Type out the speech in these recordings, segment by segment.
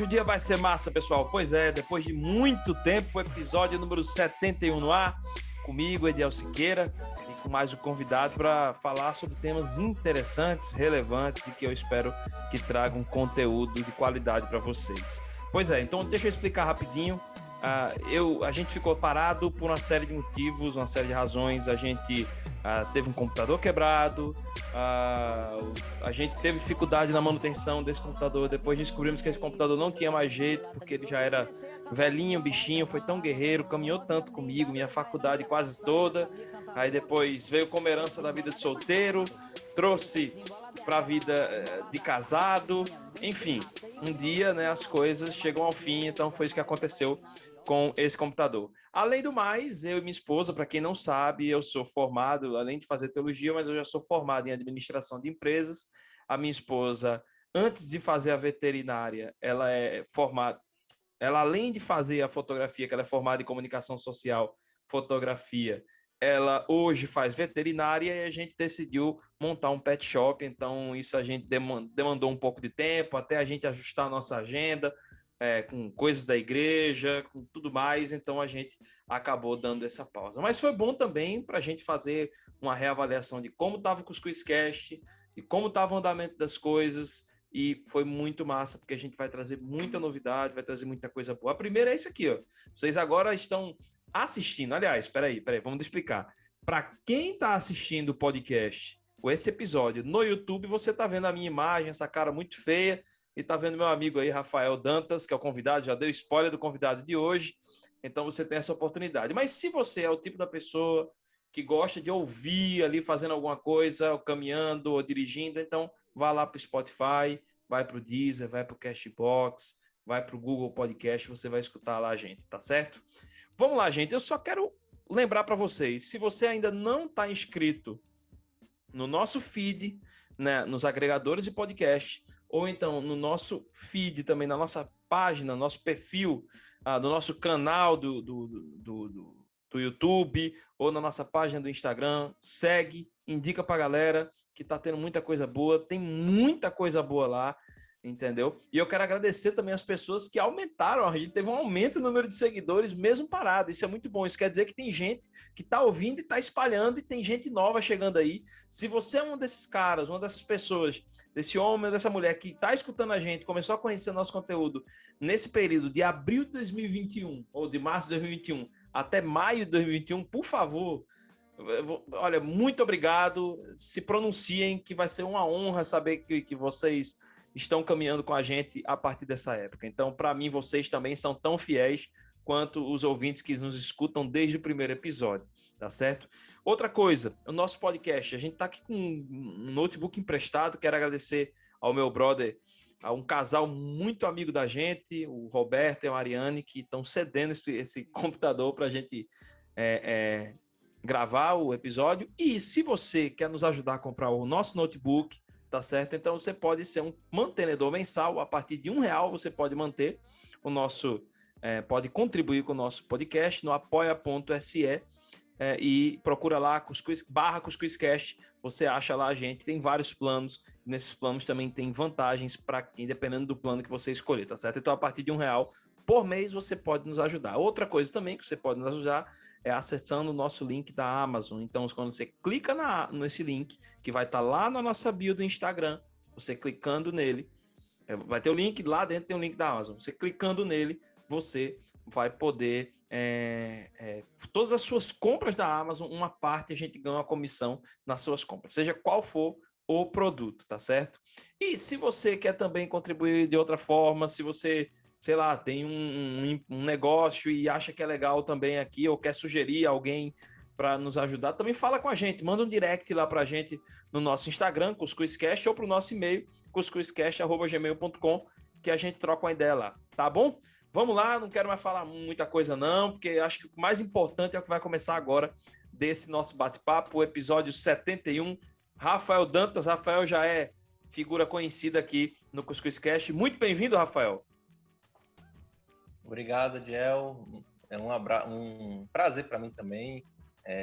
Hoje o dia vai ser massa, pessoal. Pois é, depois de muito tempo, o episódio número 71 no ar, comigo, Ediel Siqueira, e com mais um convidado para falar sobre temas interessantes, relevantes e que eu espero que tragam conteúdo de qualidade para vocês. Pois é, então deixa eu explicar rapidinho. A gente ficou parado por uma série de motivos, uma série de razões. A gente teve um computador quebrado, a gente teve dificuldade na manutenção desse computador. Depois descobrimos que esse computador não tinha mais jeito, porque ele já era velhinho, bichinho, foi tão guerreiro, caminhou tanto comigo, minha faculdade quase toda. Aí depois veio como herança da vida de solteiro, trouxe para a vida de casado. Enfim, um dia, né, as coisas chegam ao fim, então foi isso que aconteceu com esse computador. Além do mais, eu e minha esposa, para quem não sabe, eu sou formado, além de fazer teologia, mas eu já sou formado em administração de empresas. A minha esposa, antes de fazer a veterinária, ela é formada, ela além de fazer a fotografia, que ela é formada em comunicação social, fotografia, ela hoje faz veterinária e a gente decidiu montar um pet shop, então isso a gente demandou um pouco de tempo, até a gente ajustar a nossa agenda, com coisas da igreja, com tudo mais, então a gente acabou dando essa pausa. Mas foi bom também para a gente fazer uma reavaliação de como estava o Cuscuz Cast, de como estava o andamento das coisas, e foi muito massa, porque a gente vai trazer muita novidade, vai trazer muita coisa boa. A primeira é isso aqui, ó. Vocês agora estão assistindo, aliás, peraí, vamos explicar. Para quem está assistindo o podcast, ou esse episódio no YouTube, você está vendo a minha imagem, essa cara muito feia, e tá vendo meu amigo aí, Rafael Dantas, que é o convidado, já deu spoiler do convidado de hoje, então você tem essa oportunidade. Mas se você é o tipo da pessoa que gosta de ouvir ali fazendo alguma coisa, ou caminhando, ou dirigindo, então vá lá para o Spotify, vai para o Deezer, vai para o Castbox, vai para o Google Podcast, você vai escutar lá a gente, tá certo? Vamos lá, gente, eu só quero lembrar para vocês, se você ainda não está inscrito no nosso feed, né, nos agregadores de podcast, ou então no nosso feed também, na nossa página, nosso perfil, no nosso canal do YouTube, ou na nossa página do Instagram, segue, indica pra galera que tá tendo muita coisa boa, tem muita coisa boa lá, entendeu? E eu quero agradecer também as pessoas que aumentaram, a gente teve um aumento no número de seguidores mesmo parado, isso é muito bom, isso quer dizer que tem gente que tá ouvindo e tá espalhando e tem gente nova chegando aí. Se você é um desses caras, uma dessas pessoas, desse homem ou dessa mulher que tá escutando a gente, começou a conhecer nosso conteúdo nesse período de abril de 2021 ou de março de 2021 até maio de 2021, por favor, olha, muito obrigado, se pronunciem, que vai ser uma honra saber que vocês estão caminhando com a gente a partir dessa época. Então, para mim, vocês também são tão fiéis quanto os ouvintes que nos escutam desde o primeiro episódio, tá certo? Outra coisa, o nosso podcast, a gente tá aqui com um notebook emprestado, quero agradecer ao meu brother, a um casal muito amigo da gente, o Roberto e a Mariane, que estão cedendo esse computador para a gente gravar o episódio. E se você quer nos ajudar a comprar o nosso notebook, tá certo? Então você pode ser um mantenedor mensal. A partir de R$ 1 você pode manter o nosso, pode contribuir com o nosso podcast no apoia.se e procura lá /CuscuzCast. Você acha lá a gente, tem vários planos. Nesses planos também tem vantagens para quem, dependendo do plano que você escolher, tá certo? Então, a partir de R$ 1 por mês, você pode nos ajudar. Outra coisa também que você pode nos ajudar é acessando o nosso link da Amazon. Então, quando você clica nesse link, que vai estar lá na nossa bio do Instagram, você clicando nele, vai ter o link, lá dentro tem o link da Amazon. Você clicando nele, você vai poder, todas as suas compras da Amazon, uma parte a gente ganha uma comissão nas suas compras, seja qual for o produto, tá certo? E se você quer também contribuir de outra forma, se você, sei lá, tem um negócio e acha que é legal também aqui, ou quer sugerir alguém para nos ajudar, também fala com a gente, manda um direct lá para a gente no nosso Instagram, CuscuzCast, ou para o nosso e-mail, cuscuzcast@gmail.com, que a gente troca uma ideia lá, tá bom? Vamos lá, não quero mais falar muita coisa não, porque acho que o mais importante é o que vai começar agora desse nosso bate-papo, o episódio 71. Rafael Dantas, Rafael já é figura conhecida aqui no CuscuzCast. Muito bem-vindo, Rafael. Obrigado, Ediel. É um prazer para mim também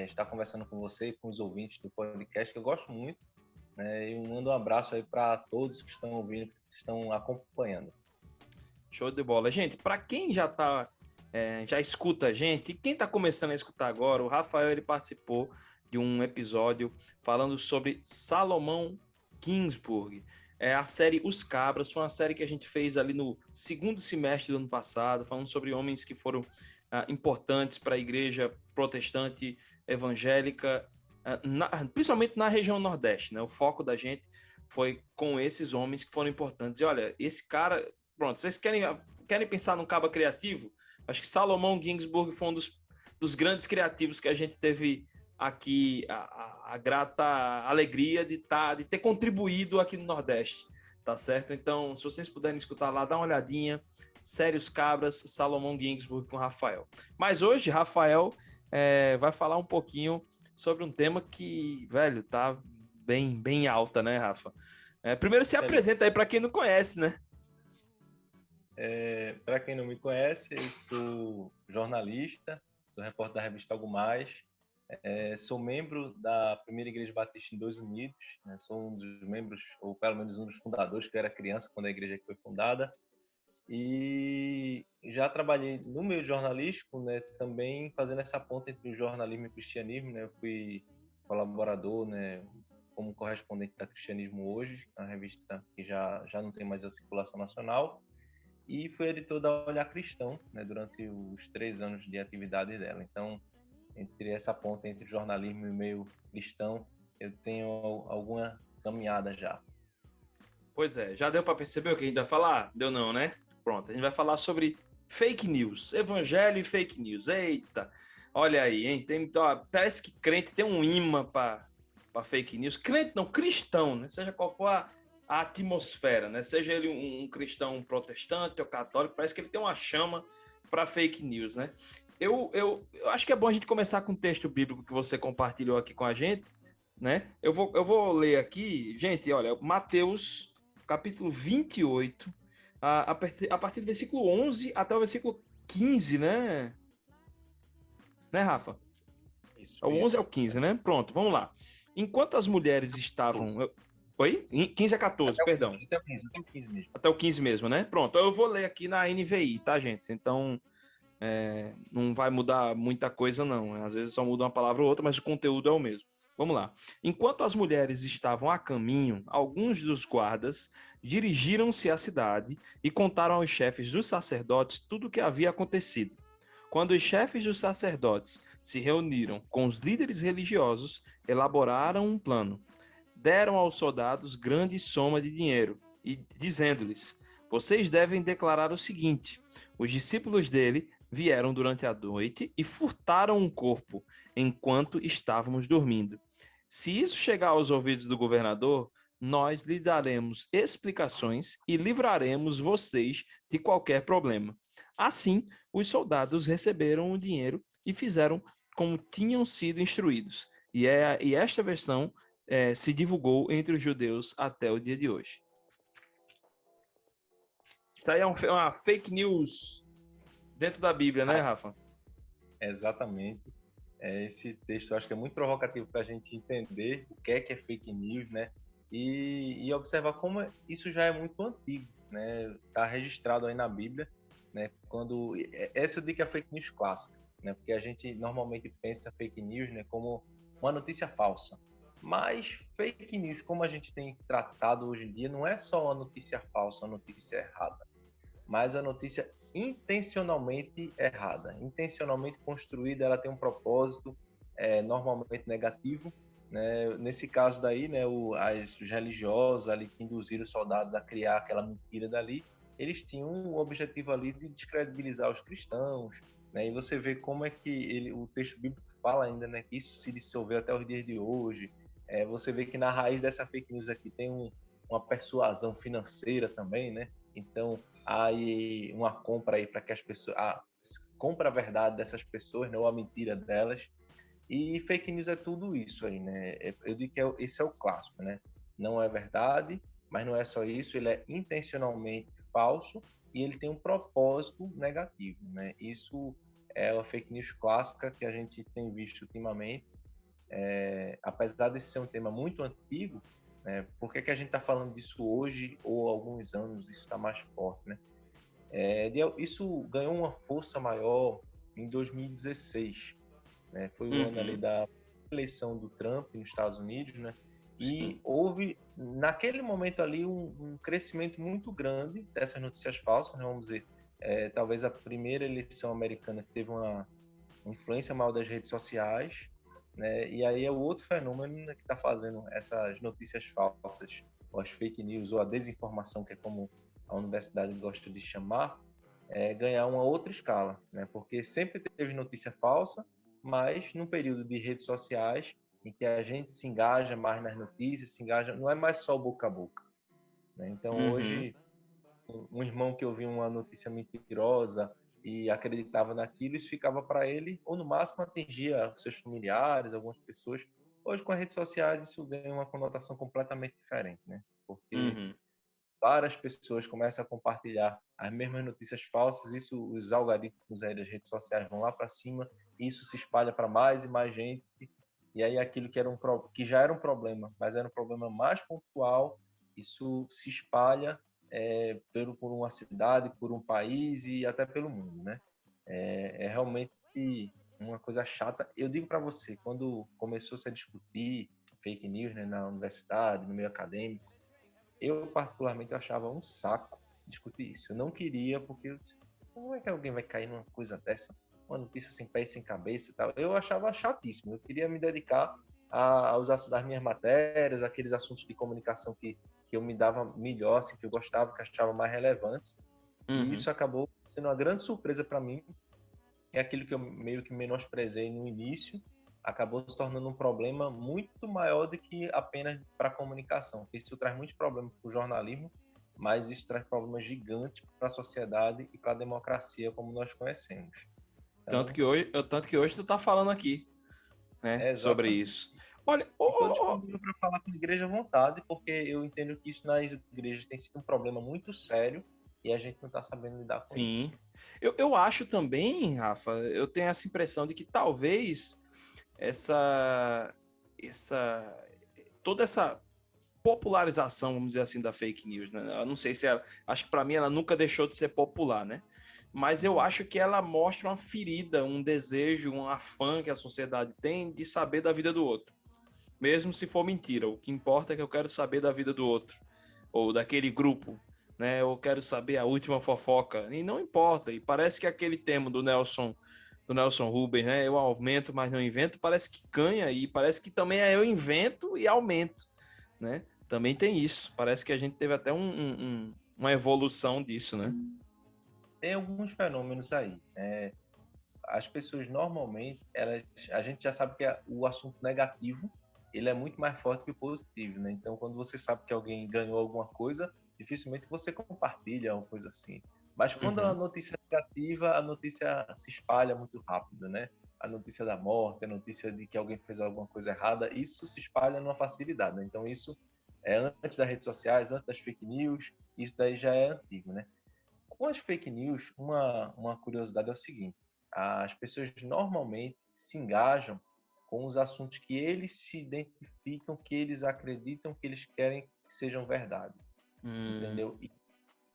estar conversando com você e com os ouvintes do podcast, que eu gosto muito. E mando um abraço aí para todos que estão ouvindo, que estão acompanhando. Show de bola. Gente, para quem já escuta a gente, e quem está começando a escutar agora, o Rafael ele participou de um episódio falando sobre Salomão Ginsburg. A série Os Cabras foi uma série que a gente fez ali no segundo semestre do ano passado, falando sobre homens que foram importantes para a igreja protestante evangélica, principalmente na região Nordeste, né? O foco da gente foi com esses homens que foram importantes. E olha, esse cara, pronto, vocês querem pensar num cabo criativo? Acho que Salomão Ginsburg foi um dos grandes criativos que a gente teve aqui a grata alegria de ter contribuído aqui no Nordeste, tá certo? Então, se vocês puderem escutar lá, dá uma olhadinha. Sérios Cabras, Salomão Ginsburg com Rafael. Mas hoje, Rafael vai falar um pouquinho sobre um tema que, velho, tá bem alta, né, Rafa? Primeiro se apresenta aí para quem não conhece, né? Para quem não me conhece, eu sou jornalista, sou repórter da revista Algo Mais, sou membro da Primeira Igreja Batista em Dois Unidos, né? Sou um dos membros, ou pelo menos um dos fundadores, que eu era criança quando a igreja foi fundada, e já trabalhei no meio jornalístico, né, também fazendo essa ponta entre o jornalismo e o cristianismo, né? Eu fui colaborador, né, como correspondente da Cristianismo Hoje, uma revista que já não tem mais a circulação nacional, e fui editor da Olhar Cristão, né, durante os 3 anos de atividade dela. Então, entre essa ponta entre jornalismo e meio cristão, eu tenho alguma caminhada já. Pois é, já deu para perceber o que a gente vai falar? Deu não, né? Pronto, a gente vai falar sobre fake news, evangelho e fake news. Eita, olha aí, hein? Parece que crente tem um imã para fake news. Crente não, cristão, né? Seja qual for a atmosfera, né? Seja ele um cristão protestante ou católico, parece que ele tem uma chama para fake news, né? Eu acho que é bom a gente começar com o texto bíblico que você compartilhou aqui com a gente, né? Eu vou ler aqui, gente, olha, Mateus capítulo 28, a partir do versículo 11 até o versículo 15, né? Né, Rafa? Isso. O 11 ao 15, né? Pronto, vamos lá. Enquanto as mulheres estavam... Oi? 15 a 14, perdão. Até o 15 mesmo. Até o 15 mesmo, né? Pronto, eu vou ler aqui na NVI, tá, gente? Então, não vai mudar muita coisa, não. Às vezes só muda uma palavra ou outra, mas o conteúdo é o mesmo. Vamos lá. Enquanto as mulheres estavam a caminho, alguns dos guardas dirigiram-se à cidade e contaram aos chefes dos sacerdotes tudo o que havia acontecido. Quando os chefes dos sacerdotes se reuniram com os líderes religiosos, elaboraram um plano. Deram aos soldados grande soma de dinheiro e dizendo-lhes: vocês devem declarar o seguinte: os discípulos dele vieram durante a noite e furtaram um corpo enquanto estávamos dormindo. Se isso chegar aos ouvidos do governador, nós lhe daremos explicações e livraremos vocês de qualquer problema. Assim, os soldados receberam o dinheiro e fizeram como tinham sido instruídos. E esta versão se divulgou entre os judeus até o dia de hoje. Isso aí é uma fake news dentro da Bíblia, né, Rafa? Exatamente. Esse texto eu acho que é muito provocativo para a gente entender o que é fake news, né? E observar como isso já é muito antigo, né? Está registrado aí na Bíblia, né? Essa eu digo que é a fake news clássica, né? Porque a gente normalmente pensa fake news, né, como uma notícia falsa. Mas fake news, como a gente tem tratado hoje em dia, não é só uma notícia falsa, uma notícia errada, mas a notícia intencionalmente errada, intencionalmente construída. Ela tem um propósito normalmente negativo, né? Nesse caso daí, né, os religiosos ali que induziram os soldados a criar aquela mentira dali, eles tinham o objetivo ali de descredibilizar os cristãos, né? E você vê como é que o texto bíblico fala ainda, né, que isso se dissolveu até os dias de hoje. Você vê que na raiz dessa fake news aqui tem uma persuasão financeira também, né? Então, aí uma compra aí para que as pessoas compra a verdade dessas pessoas, não a mentira delas. E fake news é tudo isso aí, né? Eu digo que esse é o clássico, né? Não é verdade, mas não é só isso, ele é intencionalmente falso e ele tem um propósito negativo, né? Isso é a fake news clássica que a gente tem visto ultimamente. Apesar de ser um tema muito antigo, né? Por que a gente está falando disso hoje ou há alguns anos isso está mais forte, né? Isso ganhou uma força maior em 2016, né? Foi o ano ali Uhum. da eleição do Trump nos Estados Unidos, né? E Sim. houve, naquele momento ali, um crescimento muito grande dessas notícias falsas, né? Vamos dizer, talvez a primeira eleição americana que teve uma influência maior das redes sociais, né? E aí é o outro fenômeno, né, que está fazendo essas notícias falsas, ou as fake news, ou a desinformação, que é como a universidade gosta de chamar, ganhar uma outra escala, né? Porque sempre teve notícia falsa, mas num período de redes sociais em que a gente se engaja mais nas notícias, se engaja, não é mais só boca a boca, né? Então Uhum. hoje um irmão que ouvia uma notícia mentirosa e acreditava naquilo, isso ficava para ele, ou no máximo atingia seus familiares, algumas pessoas. Hoje, com as redes sociais, isso ganha uma conotação completamente diferente, né? Porque Uhum. várias pessoas começam a compartilhar as mesmas notícias falsas, isso, os algoritmos aí das redes sociais vão lá para cima, e isso se espalha para mais e mais gente, e aí aquilo que já era um problema, mas era um problema mais pontual, isso se espalha por uma cidade, por um país e até pelo mundo, né? É realmente uma coisa chata. Eu digo para você, quando começou -se a discutir fake news, né, na universidade, no meio acadêmico, eu particularmente achava um saco discutir isso. Eu não queria, porque eu disse, como é que alguém vai cair numa coisa dessa? Uma notícia sem pé e sem cabeça e tal. Eu achava chatíssimo. Eu queria me dedicar aos assuntos das minhas matérias, aqueles assuntos de comunicação que eu me dava melhor, assim, que eu gostava, que achava mais relevantes. E Uhum. isso acabou sendo uma grande surpresa para mim. É aquilo que eu meio que menosprezei no início, acabou se tornando um problema muito maior do que apenas para a comunicação. Isso traz muitos problemas para o jornalismo, mas isso traz problemas gigantes para a sociedade e para a democracia como nós conhecemos. Então, Tanto que hoje tu tá falando aqui, né, é sobre exatamente. isso. Olha, E estou disponível para falar com a igreja à vontade, porque eu entendo que isso nas igrejas tem sido um problema muito sério e a gente não está sabendo lidar com isso. sim. Eu acho também, Rafa, eu tenho essa impressão de que talvez essa, essa, toda essa popularização, vamos dizer assim, da fake news, né? Eu não sei se ela, acho que para mim ela nunca deixou de ser popular, né? Mas eu Uhum. acho que ela mostra uma ferida, um desejo, um afã que a sociedade tem de saber da vida do outro, mesmo se for mentira. O que importa é que eu quero saber da vida do outro ou daquele grupo, né? Eu quero saber a última fofoca e não importa. E parece que aquele tema do Nelson Rubens, né? Eu aumento, mas não invento, parece que ganha e parece que também é eu invento e aumento, né? Também tem isso. Parece que a gente teve até uma evolução disso, né? Tem alguns fenômenos aí. As pessoas normalmente, a gente já sabe que o assunto negativo ele é muito mais forte que o positivo, né? Então, quando você sabe que alguém ganhou alguma coisa, dificilmente você compartilha uma coisa assim. Mas quando a Uhum. notícia é negativa, a notícia se espalha muito rápido, né? A notícia da morte, a notícia de que alguém fez alguma coisa errada, isso se espalha numa facilidade, né? Então, isso é antes das redes sociais, antes das fake news, isso daí já é antigo, né? Com as fake news, uma curiosidade é o seguinte: as pessoas normalmente se engajam com os assuntos que eles se identificam, que eles acreditam, que eles querem que sejam verdade, Hum, entendeu? E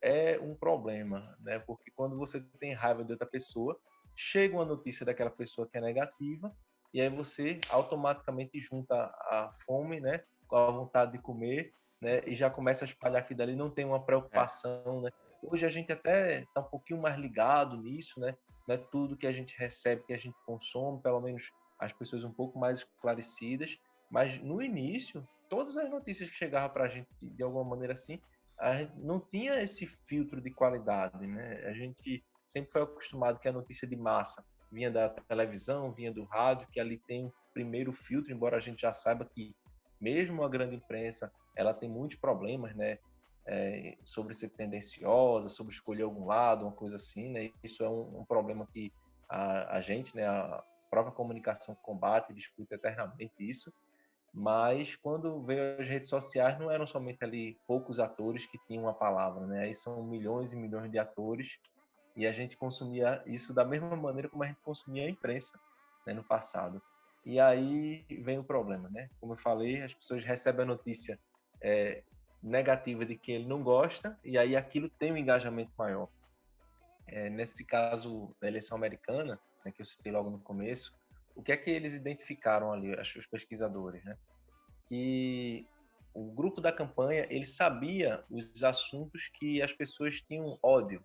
é um problema, né? Porque quando você tem raiva de outra pessoa, chega uma notícia daquela pessoa que é negativa, e aí você automaticamente junta a fome, né, com a vontade de comer, né, e já começa a espalhar aquilo dali, não tem uma é. preocupação, né? Hoje a gente até está um pouquinho mais ligado nisso, né? Não é tudo que a gente recebe, que a gente consome, pelo menos as pessoas um pouco mais esclarecidas, mas no início, todas as notícias que chegavam para a gente de alguma maneira assim, a gente não tinha esse filtro de qualidade, né? A gente sempre foi acostumado que a notícia de massa vinha da televisão, vinha do rádio, que ali tem um primeiro filtro, embora a gente já saiba que mesmo a grande imprensa, ela tem muitos problemas, né? Sobre ser tendenciosa, sobre escolher algum lado, uma coisa assim, né? Isso é um problema que a gente, né? A própria comunicação combate, discute eternamente isso, mas quando veio as redes sociais não eram somente ali poucos atores que tinham uma palavra, né? Aí são milhões e milhões de atores e a gente consumia isso da mesma maneira como a gente consumia a imprensa, né, no passado. E aí vem o problema, né? Como eu falei, as pessoas recebem a notícia é, negativa de que ele não gosta e aí aquilo tem um engajamento maior. nesse caso da eleição americana, né, que eu citei logo no começo, o que é que eles identificaram ali, os pesquisadores, né? Que o grupo da campanha, ele sabia os assuntos que as pessoas tinham ódio.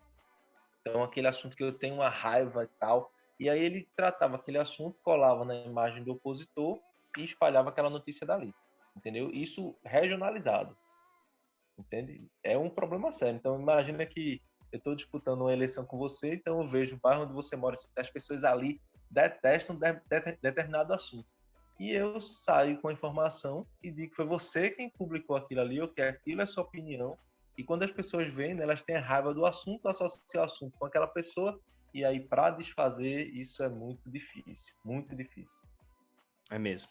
Então, aquele assunto que eu tenho uma raiva e tal. E aí ele tratava aquele assunto, colava na imagem do opositor e espalhava aquela notícia dali. Entendeu? Isso regionalizado. Entende? É um problema sério. Então, imagina que eu estou disputando uma eleição com você, então eu vejo o bairro onde você mora, as pessoas ali detestam determinado assunto. E eu saio com a informação e digo que foi você quem publicou aquilo ali, ou que aquilo é sua opinião. E quando as pessoas veem, né, elas têm raiva do assunto, associam o assunto com aquela pessoa, e aí para desfazer isso é muito difícil, muito difícil. É mesmo.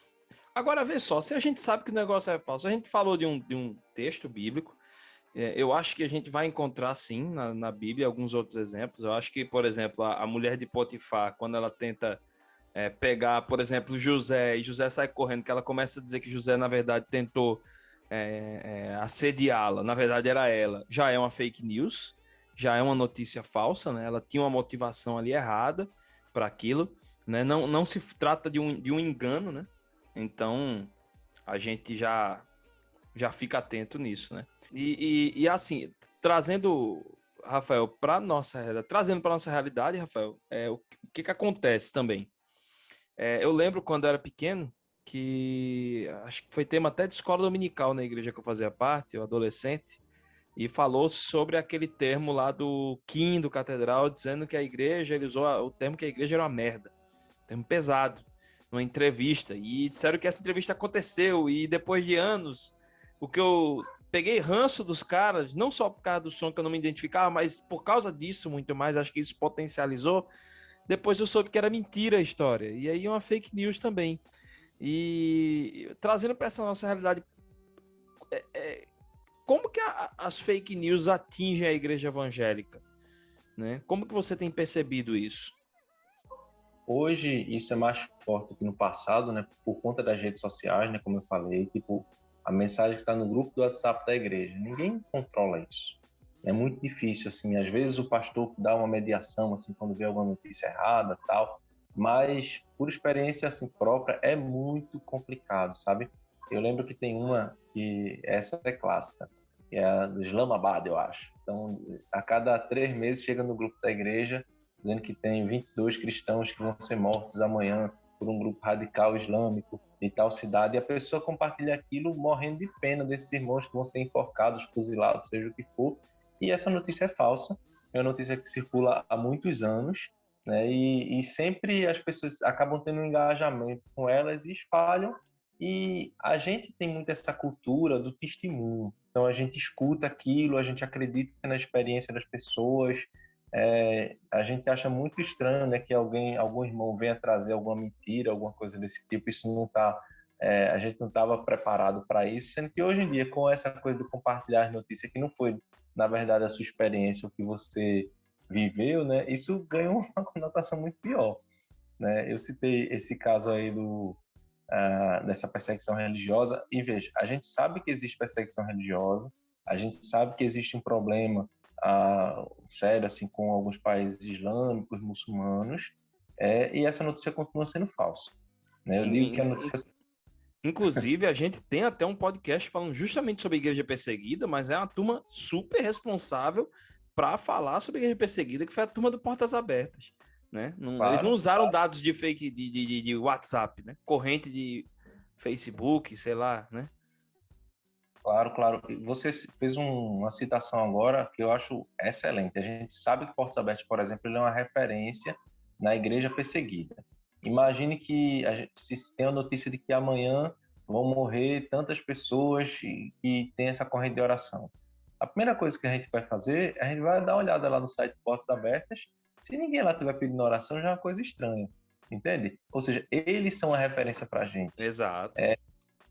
Agora, vê só, se a gente sabe que o negócio é falso, a gente falou de um texto bíblico, eu acho que a gente vai encontrar, sim, na Bíblia, alguns outros exemplos. Eu acho que, por exemplo, a mulher de Potifar, quando ela tenta pegar, por exemplo, José, e José sai correndo, que ela começa a dizer que José, na verdade, tentou assediá-la, na verdade era ela, já é uma fake news, já é uma notícia falsa, né? Ela tinha uma motivação ali errada para aquilo, né? Não se trata de um engano, né? Então, a gente já fica atento nisso, né? E assim, trazendo, Rafael, trazendo para nossa realidade, Rafael, o que acontece também? Eu lembro quando eu era pequeno, que acho que foi tema até de escola dominical na igreja que eu fazia parte, eu adolescente, e falou-se sobre aquele termo lá do Kim, do Catedral, dizendo que a igreja, ele usou o termo que a igreja era uma merda, termo pesado, numa entrevista, e disseram que essa entrevista aconteceu, e depois de anos, o que eu peguei ranço dos caras, não só por causa do som que eu não me identificava, mas por causa disso muito mais, acho que isso potencializou. Depois eu soube que era mentira a história, e aí uma fake news também. E trazendo para essa nossa realidade, como que as fake news atingem a igreja evangélica, né? Como que você tem percebido isso? Hoje isso é mais forte que no passado, né? Por conta das redes sociais, né? Como eu falei, tipo, a mensagem que está no grupo do WhatsApp da igreja, ninguém controla isso. É muito difícil, assim. Às vezes o pastor dá uma mediação, assim, quando vê alguma notícia errada, tal. Mas por experiência assim própria é muito complicado, sabe? Eu lembro que tem uma que essa é clássica, que é a do Islamabad, eu acho. Então, a cada 3 meses chega no grupo da igreja dizendo que tem 22 cristãos que vão ser mortos amanhã por um grupo radical islâmico de tal cidade, e a pessoa compartilha aquilo morrendo de pena desses irmãos que vão ser enforcados, fuzilados, seja o que for, e essa notícia é falsa, é uma notícia que circula há muitos anos, né? E sempre as pessoas acabam tendo um engajamento com elas e espalham, e a gente tem muito essa cultura do testemunho, então a gente escuta aquilo, a gente acredita na experiência das pessoas, a gente acha muito estranho, né, que algum irmão venha trazer alguma mentira, alguma coisa desse tipo. Isso não tá, a gente não estava preparado para isso, sendo que hoje em dia, com essa coisa do compartilhar as notícias, que não foi, na verdade, a sua experiência, o que você viveu, né, isso ganha uma conotação muito pior, né? Eu citei esse caso aí dessa perseguição religiosa, e veja, a gente sabe que existe perseguição religiosa, a gente sabe que existe um problema sério assim com alguns países islâmicos, muçulmanos, e essa notícia continua sendo falsa, né? Eu digo que a notícia... Inclusive, a gente tem até um podcast falando justamente sobre a igreja perseguida, mas é uma turma super responsável para falar sobre a igreja perseguida, que foi a turma do Portas Abertas, né? Eles não Claro, usaram dados de fake de WhatsApp, né? Corrente de Facebook, sei lá, né? claro, claro. Você fez uma citação agora que eu acho excelente. A gente sabe que Portas Abertas, por exemplo, ele é uma referência na igreja perseguida. Imagine que se tem a notícia de que amanhã vão morrer tantas pessoas e tem essa corrente de oração. A primeira coisa que a gente vai fazer, a gente vai dar uma olhada lá no site Portas Abertas. Se ninguém lá tiver pedindo oração, já é uma coisa estranha, entende? Ou seja, eles são a referência para a gente. Exato.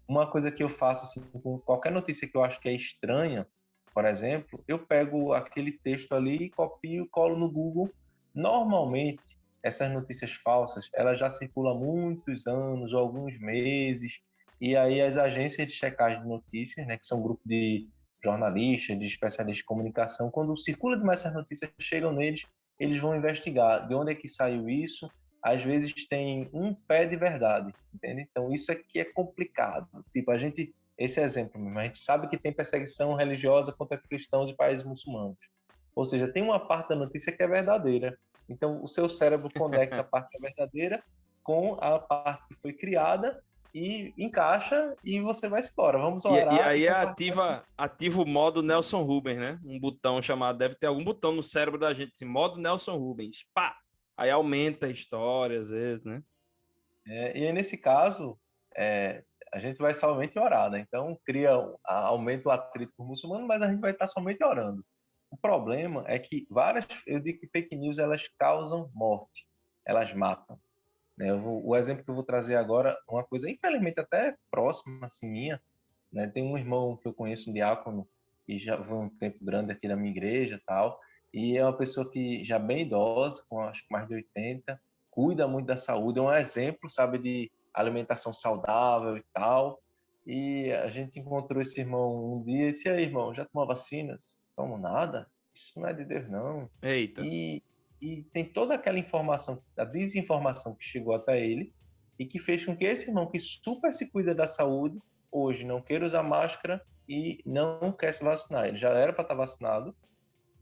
Uma coisa que eu faço assim, com qualquer notícia que eu acho que é estranha, por exemplo, eu pego aquele texto ali, copio e colo no Google. Normalmente, essas notícias falsas, elas já circulam há muitos anos ou alguns meses, e aí as agências de checagem de notícias, né, que são um grupo de jornalistas, de especialistas de comunicação, quando circula demais essas notícias, chegam neles eles vão investigar de onde é que saiu isso. Às vezes tem um pé de verdade, entende? Então isso aqui é complicado. Tipo, esse exemplo mesmo, a gente sabe que tem perseguição religiosa contra cristãos de países muçulmanos. Ou seja, tem uma parte da notícia que é verdadeira. Então o seu cérebro conecta a parte que é verdadeira com a parte que foi criada e encaixa e você vai embora. Vamos E orar e aí compartilhar. ativa o modo Nelson Rubens, né? Um botão chamado, deve ter algum botão no cérebro da gente, assim, modo Nelson Rubens. Pá! Aí aumenta a história, às vezes, né? E aí, nesse caso, é, a gente vai somente orar, né? Então, aumenta o atrito com o muçulmano, mas a gente vai estar somente orando. O problema é que eu digo que fake news, elas causam morte, elas matam, né? O exemplo que eu vou trazer agora, uma coisa, infelizmente, até próxima, assim, minha, né? Tem um irmão que eu conheço, um diácono, que já foi um tempo grande aqui da minha igreja e tal, e é uma pessoa que já bem idosa, com acho que mais de 80, cuida muito da saúde, é um exemplo, sabe, de alimentação saudável e tal. E a gente encontrou esse irmão um dia e disse: "E aí, irmão, já tomou vacinas?" "Tomo nada, isso não é de Deus, não." Eita. E, e tem toda aquela informação, a desinformação que chegou até ele e que fez com que esse irmão que super se cuida da saúde hoje não queira usar máscara e não quer se vacinar. Ele já era para estar vacinado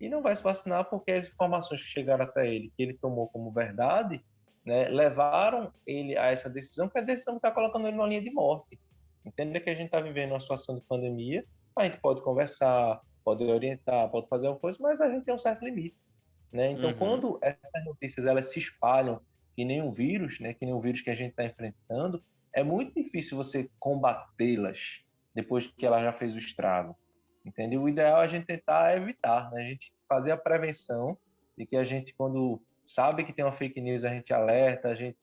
e não vai se vacinar porque as informações que chegaram até ele, que ele tomou como verdade, né, levaram ele a essa decisão, que é a decisão que está colocando ele numa linha de morte. Entenda que a gente está vivendo uma situação de pandemia, a gente pode conversar, pode orientar, pode fazer alguma coisa, mas a gente tem um certo limite, né? Então, Uhum. quando essas notícias elas se espalham que nem um vírus, né, que nem um vírus que a gente está enfrentando, é muito difícil você combatê-las depois que ela já fez o estrago. Entendeu? O ideal é a gente tentar evitar, né? A gente fazer a prevenção de que a gente, quando sabe que tem uma fake news, a gente alerta, a gente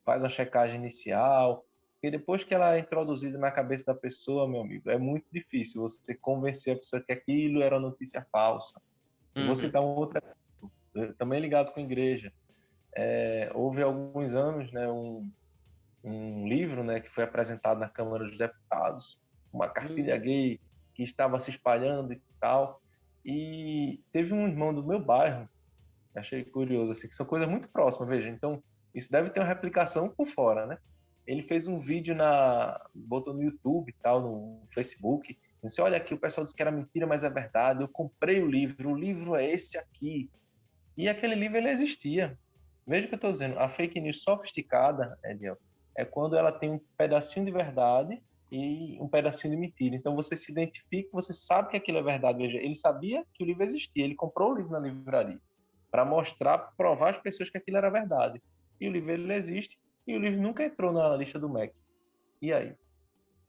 faz uma checagem inicial, porque depois que ela é introduzida na cabeça da pessoa, meu amigo, é muito difícil você convencer a pessoa que aquilo era uma notícia falsa. Eu vou Uhum. citar um outro exemplo, também ligado com a igreja. Houve alguns anos, né, um livro, né, que foi apresentado na Câmara dos Deputados, uma cartilha Hum. gay que estava se espalhando e tal. E teve um irmão do meu bairro, achei curioso, assim, que são coisas muito próximas, veja. Então, isso deve ter uma replicação por fora, né? Ele fez um vídeo botou no YouTube e tal, no Facebook, disse: "Olha aqui, o pessoal disse que era mentira, mas é verdade. Eu comprei o livro é esse aqui." E aquele livro ele existia. Veja o que eu estou dizendo. A fake news sofisticada, Ediel, é quando ela tem um pedacinho de verdade e um pedacinho de mentira. Então você se identifica, você sabe que aquilo é verdade. Veja, ele sabia que o livro existia, ele comprou o livro na livraria para mostrar, provar às pessoas que aquilo era verdade. E o livro ele existe e o livro nunca entrou na lista do MEC. E aí?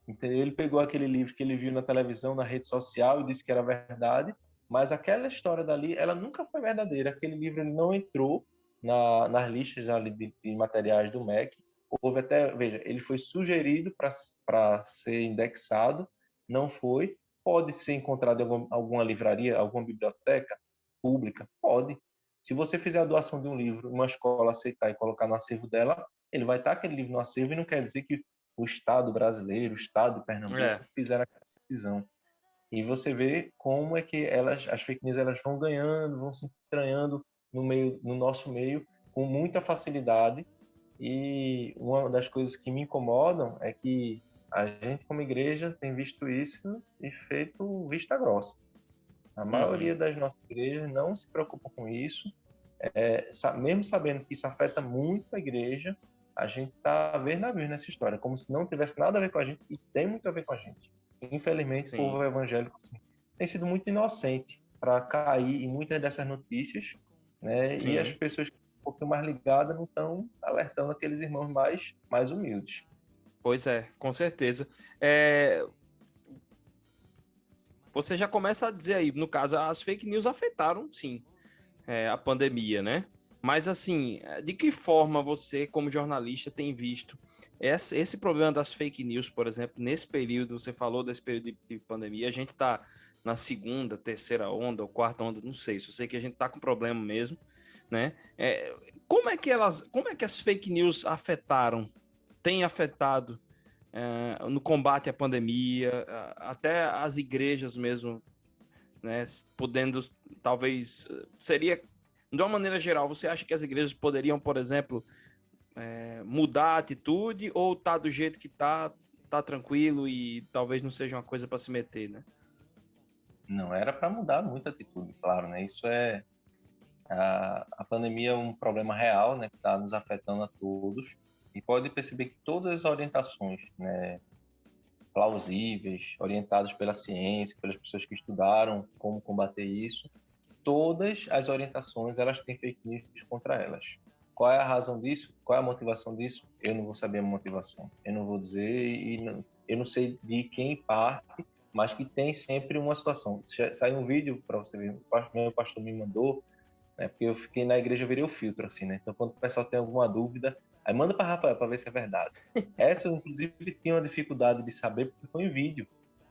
Então, ele pegou aquele livro que ele viu na televisão, na rede social e disse que era verdade, mas aquela história dali, ela nunca foi verdadeira. Aquele livro ele não entrou nas listas ali de materiais do MEC. Houve até, veja, ele foi sugerido para ser indexado, não foi. Pode ser encontrado em alguma livraria, alguma biblioteca pública? Pode. Se você fizer a doação de um livro, uma escola aceitar e colocar no acervo dela, ele vai estar aquele livro no acervo e não quer dizer que o Estado brasileiro, o Estado de Pernambuco, É. fizeram aquela decisão. E você vê como é que as fake news, elas vão ganhando, vão se entranhando no nosso meio com muita facilidade. E uma das coisas que me incomodam é que a gente, como igreja, tem visto isso e feito vista grossa. A Uhum. maioria das nossas igrejas não se preocupa com isso, mesmo sabendo que isso afeta muito a igreja, a gente está vez na vez nessa história, como se não tivesse nada a ver com a gente e tem muito a ver com a gente. Infelizmente, o Sim. povo evangélico assim, tem sido muito inocente para cair em muitas dessas notícias, né? E as Sim. pessoas que estão um pouquinho mais ligadas não estão alertando aqueles irmãos mais humildes. Pois é, com certeza. É, você já começa a dizer aí, no caso, as fake news afetaram, sim, a pandemia, né? Mas, assim, de que forma você, como jornalista, tem visto esse problema das fake news, por exemplo, nesse período, você falou desse período de pandemia, a gente está na segunda, terceira onda ou quarta onda, não sei, só sei que a gente está com problema mesmo, né? Como é que as fake news têm afetado no combate à pandemia, até as igrejas mesmo, né, podendo, talvez, seria, de uma maneira geral, você acha que as igrejas poderiam, por exemplo, mudar a atitude ou tá do jeito que tá tranquilo e talvez não seja uma coisa para se meter, né? Não era para mudar muita atitude, claro, né? Isso é a pandemia é um problema real, né, que está nos afetando a todos e pode perceber que todas as orientações, né, plausíveis, orientadas pela ciência, pelas pessoas que estudaram como combater isso, todas as orientações elas têm fake news contra elas. Qual é a razão disso? Qual é a motivação disso? Eu não vou saber a motivação. Eu não vou dizer e eu não sei de quem parte, mas que tem sempre uma situação. Saiu um vídeo para você ver, meu pastor me mandou, né? Porque eu fiquei na igreja, eu virei o filtro, assim, né? Então, quando o pessoal tem alguma dúvida, aí manda para Rafael para ver se é verdade. Essa, eu, inclusive, tinha uma dificuldade de saber porque foi em vídeo.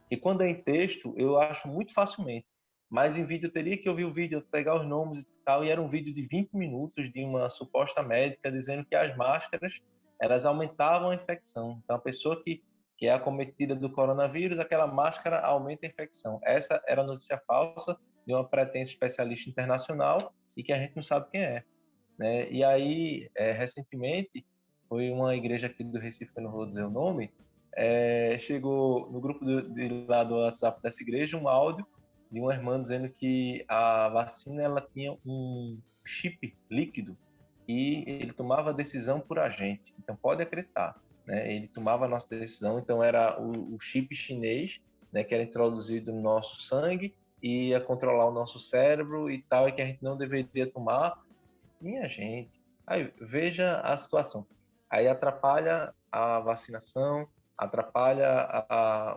E quando é em texto, eu acho muito facilmente. Mas em vídeo, eu teria que ouvir o vídeo, pegar os nomes e tal, e era um vídeo de 20 minutos de uma suposta médica dizendo que as máscaras, elas aumentavam a infecção. Então, a pessoa que é acometida do coronavírus, aquela máscara aumenta a infecção. Essa era a notícia falsa de uma pretensa especialista internacional e que a gente não sabe quem é, né? E aí, recentemente, foi uma igreja aqui do Recife, que eu não vou dizer o nome, chegou no grupo lá do WhatsApp dessa igreja um áudio de uma irmã dizendo que a vacina ela tinha um chip líquido e ele tomava a decisão por a gente. Então, pode acreditar, né? Ele tomava a nossa decisão, então era o chip chinês, né, que era introduzido no nosso sangue e ia controlar o nosso cérebro e tal, e que a gente não deveria tomar. Minha gente, aí veja a situação. Aí atrapalha a vacinação, atrapalha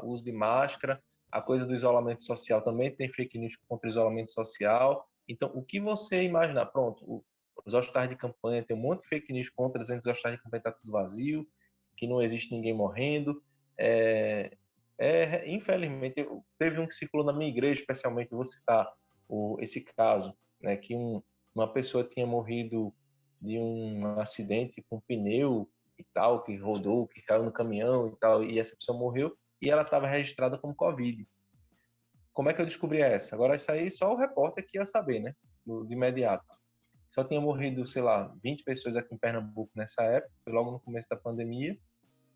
o uso de máscara, a coisa do isolamento social também tem fake news contra o isolamento social. Então, o que você imaginar? Pronto, os hospitais de campanha tem um monte de fake news contra, dizendo que os hospitais de campanha está tudo vazio, que não existe ninguém morrendo. Infelizmente, teve um que circulou na minha igreja, especialmente, vou citar esse caso, né, que uma pessoa tinha morrido de um acidente com pneu e tal, que rodou, que caiu no caminhão e tal, e essa pessoa morreu e ela estava registrada como Covid. Como é que eu descobri essa? Agora, isso aí só o repórter que ia saber, né? De imediato. Só tinha morrido, sei lá, 20 pessoas aqui em Pernambuco nessa época, foi logo no começo da pandemia,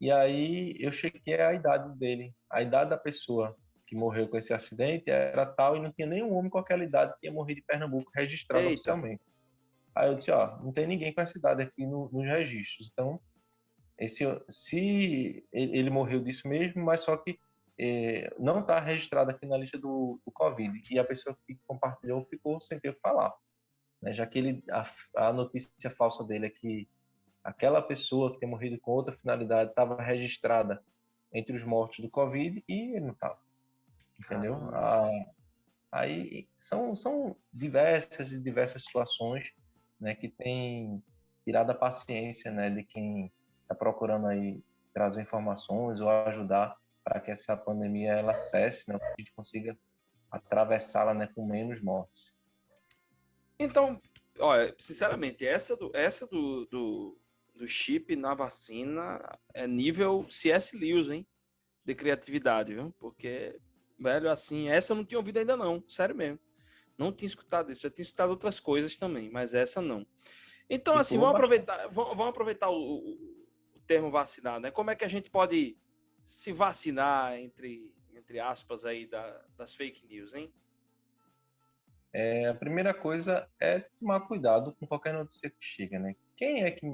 e aí eu chequei a idade dele. A idade da pessoa que morreu com esse acidente era tal e não tinha nenhum homem com aquela idade que tinha morrido em Pernambuco registrado Eita, oficialmente. Aí eu disse, ó, não tem ninguém com essa idade aqui nos registros. Então, se ele morreu disso mesmo, mas só que não está registrado aqui na lista do Covid. E a pessoa que compartilhou ficou sem ter o que falar, né? Já que a notícia falsa dele é que aquela pessoa que tem morrido com outra finalidade estava registrada entre os mortos do Covid e ele não estava, entendeu? caramba. Aí são diversas e diversas situações, né, que tem tirado a paciência, né, de quem está procurando aí trazer informações ou ajudar para que essa pandemia ela cesse, né, que a gente consiga atravessá-la, né, com menos mortes. Então, olha, sinceramente, essa do chip na vacina é nível C.S. Lewis, hein? De criatividade, viu? Porque, velho, assim, essa eu não tinha ouvido ainda não, sério mesmo. Não tinha escutado isso, já tinha escutado outras coisas também, mas essa não. Então, assim, Ficou bastante. vamos aproveitar o termo vacinar, né? Como é que a gente pode se vacinar, entre aspas, aí, das fake news, hein? A primeira coisa é tomar cuidado com qualquer notícia que chega, né? Quem é que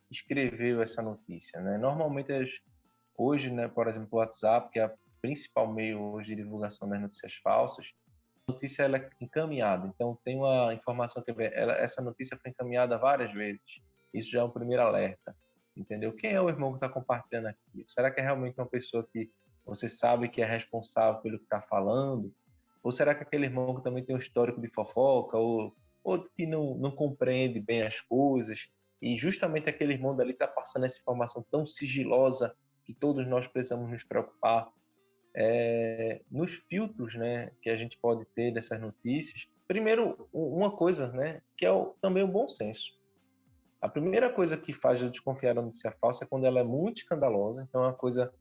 escreveu essa notícia, né? Normalmente hoje, né, por exemplo, o WhatsApp, que é o principal meio hoje de divulgação das notícias falsas, a notícia ela é encaminhada. Então, tem uma informação que essa notícia foi encaminhada várias vezes. Isso já é um primeiro alerta, entendeu? Quem é o irmão que está compartilhando aqui? Será que é realmente uma pessoa que você sabe que é responsável pelo que está falando? Ou será que aquele irmão que também tem um histórico de fofoca ou que não compreende bem as coisas e justamente aquele irmão dali está passando essa informação tão sigilosa que todos nós precisamos nos preocupar nos filtros, né, que a gente pode ter dessas notícias. Primeiro, uma coisa, né, que é também o bom senso. A primeira coisa que faz eu desconfiar da notícia falsa é quando ela é muito escandalosa. Então, a coisa,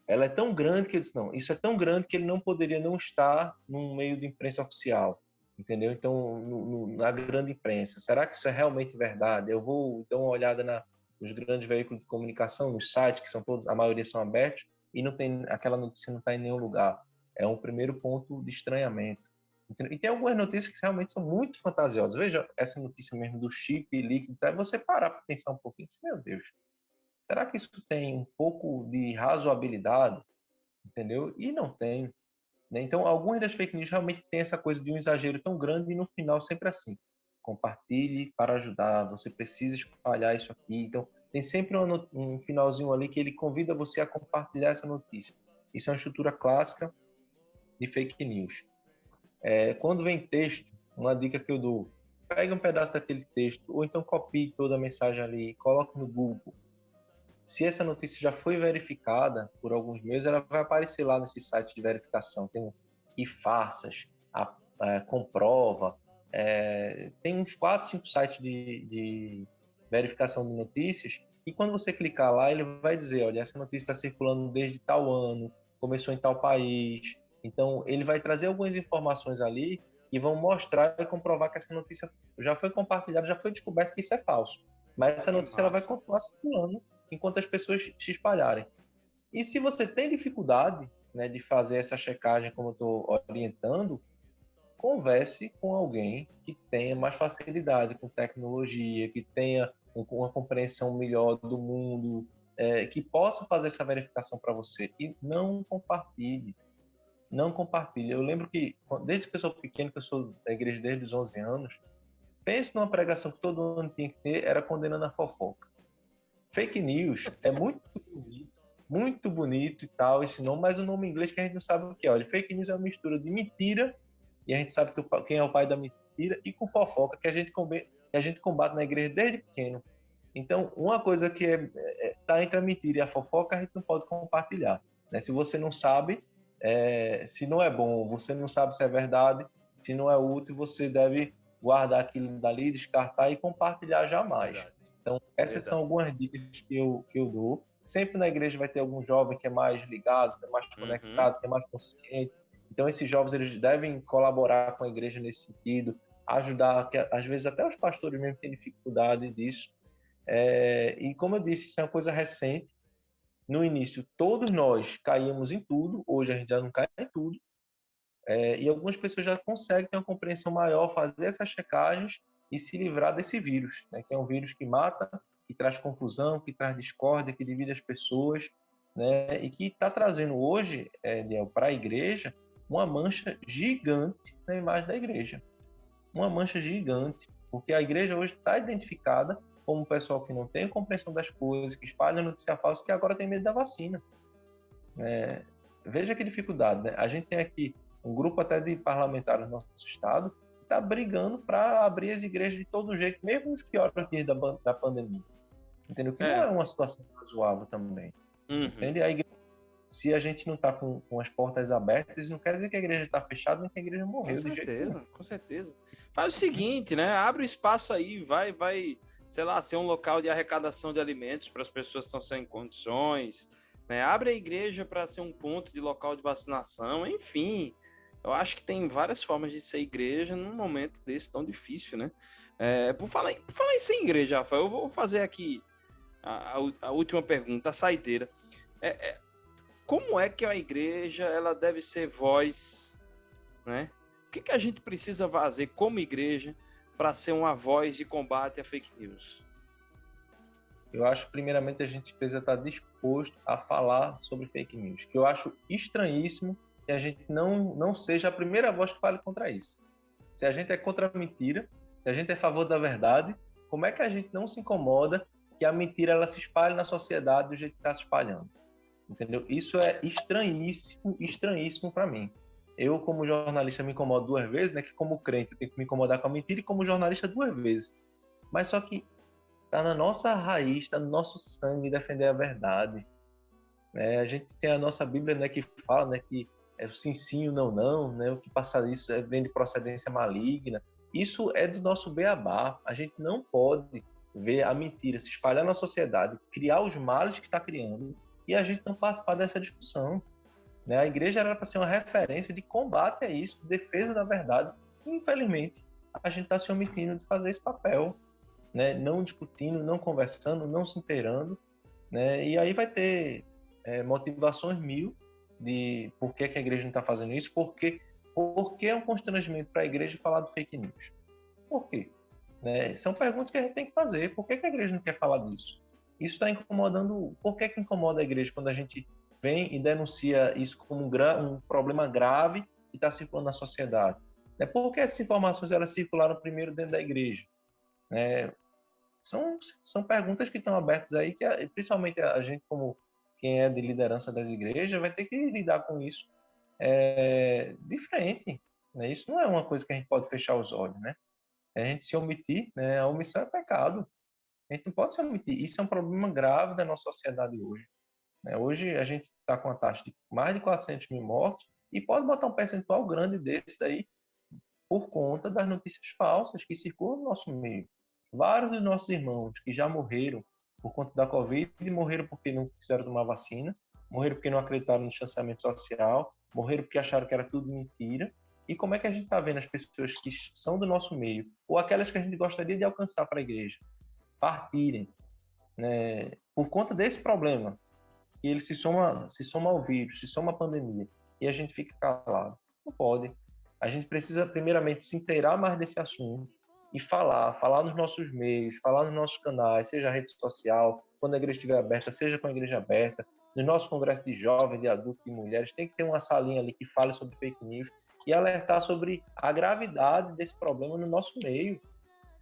ela é tão grande que eu disse, não, isso é tão grande que ele não poderia não estar num meio de imprensa oficial. entendeu? Então, na grande imprensa, será que isso é realmente verdade? Eu vou dar uma olhada nos grandes veículos de comunicação, nos sites, que são todos, a maioria são abertos, e não tem, aquela notícia não está em nenhum lugar. É um primeiro ponto de estranhamento. E tem algumas notícias que realmente são muito fantasiosas. Veja essa notícia mesmo do chip líquido, até você parar para pensar um pouquinho, meu Deus, será que isso tem um pouco de razoabilidade? Entendeu? E não tem. Né? Então, algumas das fake news realmente têm essa coisa de um exagero tão grande e no final sempre assim. Compartilhe para ajudar, você precisa espalhar isso aqui. Então, tem sempre um finalzinho ali que ele convida você a compartilhar essa notícia. Isso é uma estrutura clássica de fake news. Quando vem texto, uma dica que eu dou, pegue um pedaço daquele texto, ou então copie toda a mensagem ali, coloque no Google. Se essa notícia já foi verificada por alguns meios, ela vai aparecer lá nesse site de verificação. Tem e farsas, comprova, tem uns 4, 5 sites de verificação de notícias, e quando você clicar lá, ele vai dizer, olha, essa notícia está circulando desde tal ano, começou em tal país. Então, ele vai trazer algumas informações ali e vão mostrar e comprovar que essa notícia já foi compartilhada, já foi descoberto que isso é falso. Mas essa notícia ela vai continuar circulando enquanto as pessoas se espalharem. E se você tem dificuldade, né, de fazer essa checagem, como eu estou orientando, converse com alguém que tenha mais facilidade com tecnologia, que tenha uma compreensão melhor do mundo, que possa fazer essa verificação para você. E não compartilhe. Não compartilhe. Eu lembro que, desde que eu sou pequeno, que eu sou da igreja desde os 11 anos, pense numa pregação que todo mundo tinha que ter, era condenando a fofoca. Fake news é muito bonito e tal, esse nome, mas o nome em inglês que a gente não sabe o que é. Olha, fake news é uma mistura de mentira, e a gente sabe quem é o pai da mentira, e com fofoca, que a gente combate na igreja desde pequeno. Então, uma coisa que tá entre a mentira e a fofoca, a gente não pode compartilhar. Né? Se você não sabe, se não é bom, você não sabe se é verdade, se não é útil, você deve guardar aquilo dali, descartar e compartilhar jamais. Verdade. Então, essas são algumas dicas que eu dou. Sempre na igreja vai ter algum jovem que é mais ligado, que é mais conectado, que é mais consciente. Então, esses jovens eles devem colaborar com a igreja nesse sentido, ajudar, que às vezes até os pastores mesmo têm dificuldade disso. E como eu disse, isso é uma coisa recente. No início, todos nós caíamos em tudo, hoje a gente já não cai em tudo. E algumas pessoas já conseguem ter uma compreensão maior, fazer essas checagens e se livrar desse vírus, né? Que é um vírus que mata, que traz confusão, que traz discórdia, que divide as pessoas, né? E que está trazendo hoje, para a igreja, uma mancha gigante na imagem da igreja. Uma mancha gigante, porque a igreja hoje está identificada como um pessoal que não tem compreensão das coisas, que espalha notícia falsa, que agora tem medo da vacina. Veja que dificuldade, né? A gente tem aqui um grupo até de parlamentares do nosso estado que está brigando para abrir as igrejas de todo jeito, mesmo nos piores dias da pandemia. Entendeu? Que não é uma situação razoável também. Entende? A igreja, se a gente não está com as portas abertas, não quer dizer que a igreja está fechada, nem que a igreja morreu. Com certeza. Faz o seguinte, né? Abre o espaço aí, vai, sei lá, ser um local de arrecadação de alimentos para as pessoas que estão sem condições, né? Abre a igreja para ser um ponto de local de vacinação, enfim. Eu acho que tem várias formas de ser igreja num momento desse tão difícil, né? Por falar em ser igreja, Rafael, eu vou fazer aqui a última pergunta, a saideira. Como é que a igreja ela deve ser voz, né? O que a gente precisa fazer como igreja para ser uma voz de combate à fake news? Eu acho, primeiramente, a gente precisa estar disposto a falar sobre fake news, que eu acho estranhíssimo que a gente não seja a primeira voz que fale contra isso. Se a gente é contra a mentira, se a gente é a favor da verdade, como é que a gente não se incomoda que a mentira ela se espalhe na sociedade do jeito que está se espalhando? Entendeu? Isso é estranhíssimo para mim. Eu, como jornalista, me incomodo 2 vezes, né? Que como crente eu tenho que me incomodar com a mentira e como jornalista 2 vezes. Mas só que está na nossa raiz, está no nosso sangue defender a verdade. A gente tem a nossa Bíblia, né, que fala, né, que é o sim, sim, o não, não, né, o que passa disso vem de procedência maligna. Isso é do nosso beabá. A gente não pode ver a mentira se espalhar na sociedade, criar os males que está criando e a gente não participar dessa discussão. A igreja era para ser uma referência de combate a isso, de defesa da verdade. Infelizmente, a gente está se omitindo de fazer esse papel, né? Não discutindo, não conversando, não se inteirando, né? E aí vai ter motivações mil de por que a igreja não está fazendo isso, porque é um constrangimento para a igreja falar do fake news. Por quê? Né? São perguntas que a gente tem que fazer. Por que a igreja não quer falar disso? Isso está incomodando. Por que incomoda a igreja quando a gente vem e denuncia isso como um problema grave que está circulando na sociedade? Por que essas informações elas circularam primeiro dentro da igreja? Né? São perguntas que estão abertas aí, que principalmente a gente, como quem é de liderança das igrejas, vai ter que lidar com isso de frente. Né? Isso não é uma coisa que a gente pode fechar os olhos, né? A gente se omitir, né? A omissão é pecado. A gente não pode se omitir. Isso é um problema grave da nossa sociedade hoje. Né? Hoje a gente está com uma taxa de mais de 400 mil mortos e pode botar um percentual grande desse daí por conta das notícias falsas que circulam no nosso meio. Vários dos nossos irmãos que já morreram por conta da Covid, morreram porque não quiseram tomar vacina, morreram porque não acreditaram no distanciamento social, morreram porque acharam que era tudo mentira. E como é que a gente está vendo as pessoas que são do nosso meio, ou aquelas que a gente gostaria de alcançar para a igreja, partirem, né, por conta desse problema, que ele se soma ao vírus, se soma à pandemia, e a gente fica calado? Não pode. A gente precisa, primeiramente, se inteirar mais desse assunto e falar nos nossos meios, falar nos nossos canais, seja a rede social, quando a igreja estiver aberta, seja com a igreja aberta, no nosso congresso de jovens, de adultos, de mulheres, tem que ter uma salinha ali que fale sobre fake news e alertar sobre a gravidade desse problema no nosso meio.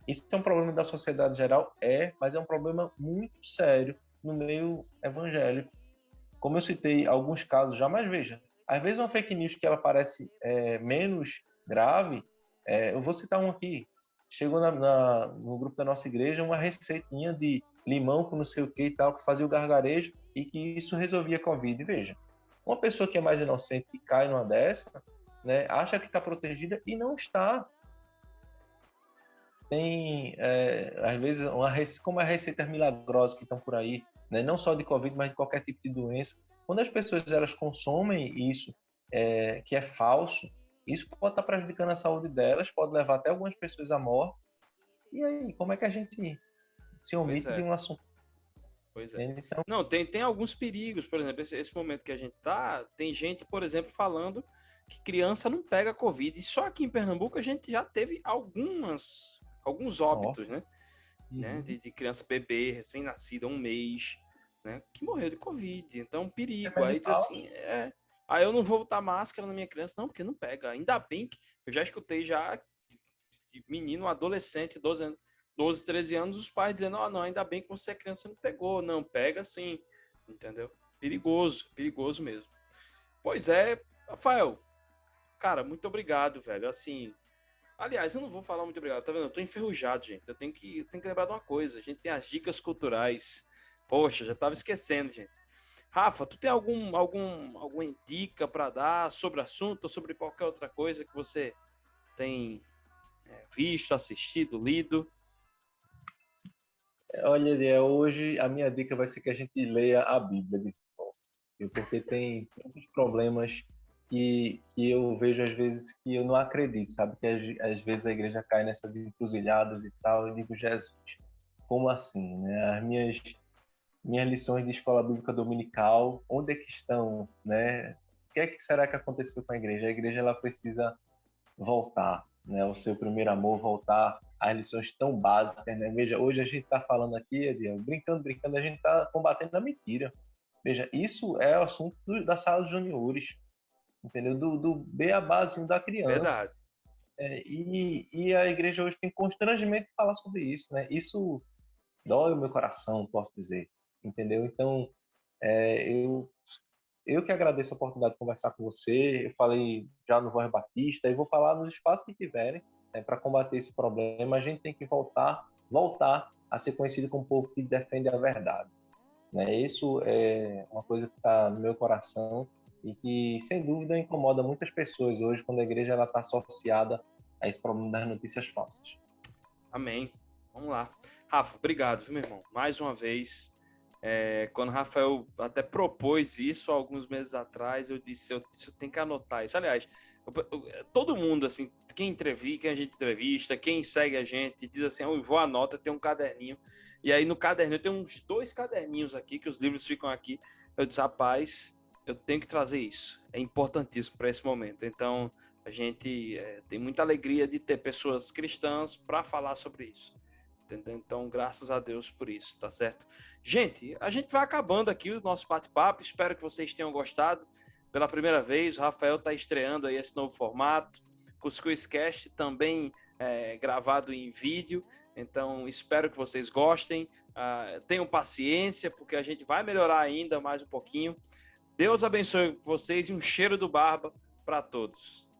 Isso é um problema da sociedade geral? Mas é um problema muito sério no meio evangélico. Como eu citei alguns casos já, mas veja, às vezes uma fake news que ela parece menos grave, eu vou citar um aqui. Chegou no grupo da nossa igreja uma receitinha de limão com não sei o que e tal, que fazia o gargarejo e que isso resolvia a Covid. Veja, uma pessoa que é mais inocente e cai numa dessa, né, acha que está protegida e não está. Tem, às vezes, como as receitas milagrosas que estão por aí, né? Não só de Covid, mas de qualquer tipo de doença. Quando as pessoas elas consomem isso, que é falso, isso pode estar prejudicando a saúde delas, pode levar até algumas pessoas à morte. E aí, como é que a gente se Pois omite de é, um assunto? pois é. Então, Não, tem alguns perigos, por exemplo, esse momento que a gente tá, tem gente, por exemplo, falando que criança não pega Covid. E só aqui em Pernambuco a gente já teve alguns ó, óbitos, né? uhum. De criança bebê, recém-nascida, 1 mês, né? Que morreu de Covid. Então, perigo. Remédio Aí diz falso. assim, aí eu não vou botar máscara na minha criança, não, porque não pega. Ainda bem que eu já escutei já de menino, adolescente, 12 anos, 12, 13 anos, os pais dizendo, não, ainda bem que você é criança, não pegou. Não, pega sim, entendeu? Perigoso, perigoso mesmo. Pois é, Rafael, cara, muito obrigado, velho. Assim, aliás, eu não vou falar muito obrigado, tá vendo? Eu tô enferrujado, gente. Eu tenho que lembrar de uma coisa. A gente tem as dicas culturais. Poxa, já tava esquecendo, gente. Rafa, tu tem alguma dica para dar sobre o assunto ou sobre qualquer outra coisa que você tem visto, assistido, lido? Olha, Eliel, hoje a minha dica vai ser que a gente leia a Bíblia de volta, viu? Porque tem muitos problemas que eu vejo às vezes que eu não acredito, sabe? Que às vezes a igreja cai nessas encruzilhadas e tal. Eu digo, Jesus, como assim, né? As minhas lições de escola bíblica dominical, onde é que estão, né? O que é que será que aconteceu com a igreja? A igreja ela precisa voltar, né? O seu primeiro amor, voltar às lições tão básicas, né? Veja, hoje a gente está falando aqui, Ediel, brincando, a gente está combatendo a mentira. Veja, isso é o assunto da sala de juniores, entendeu? Do beabazinho da criança. Verdade. E a igreja hoje tem constrangimento de falar sobre isso, né? Isso dói o meu coração, posso dizer, entendeu? Então, eu que agradeço a oportunidade de conversar com você. Eu falei já no Voz Batista e vou falar nos espaços que tiverem, né, para combater esse problema. A gente tem que voltar a ser conhecido como um povo que defende a verdade. Né? Isso é uma coisa que está no meu coração e que, sem dúvida, incomoda muitas pessoas hoje quando a igreja está associada a esse problema das notícias falsas. Amém. Vamos lá. Rafa, obrigado, viu, meu irmão? Mais uma vez. Quando o Rafael até propôs isso alguns meses atrás, eu disse, eu tenho que anotar isso. Aliás, todo mundo, assim, quem a gente entrevista, quem segue a gente, diz assim, eu vou anota, tem um caderninho. E aí no caderninho, eu tenho uns 2 caderninhos aqui, que os livros ficam aqui. Eu disse, rapaz, eu tenho que trazer isso. É importantíssimo para esse momento. Então, a gente tem muita alegria de ter pessoas cristãs para falar sobre isso. Entendeu? Então, graças a Deus por isso, tá certo? Gente, a gente vai acabando aqui o nosso bate-papo. Espero que vocês tenham gostado. Pela primeira vez, o Rafael está estreando aí esse novo formato. Cuscuz Cast também gravado em vídeo. Então, espero que vocês gostem. Tenham paciência, porque a gente vai melhorar ainda mais um pouquinho. Deus abençoe vocês e um cheiro do Barba para todos.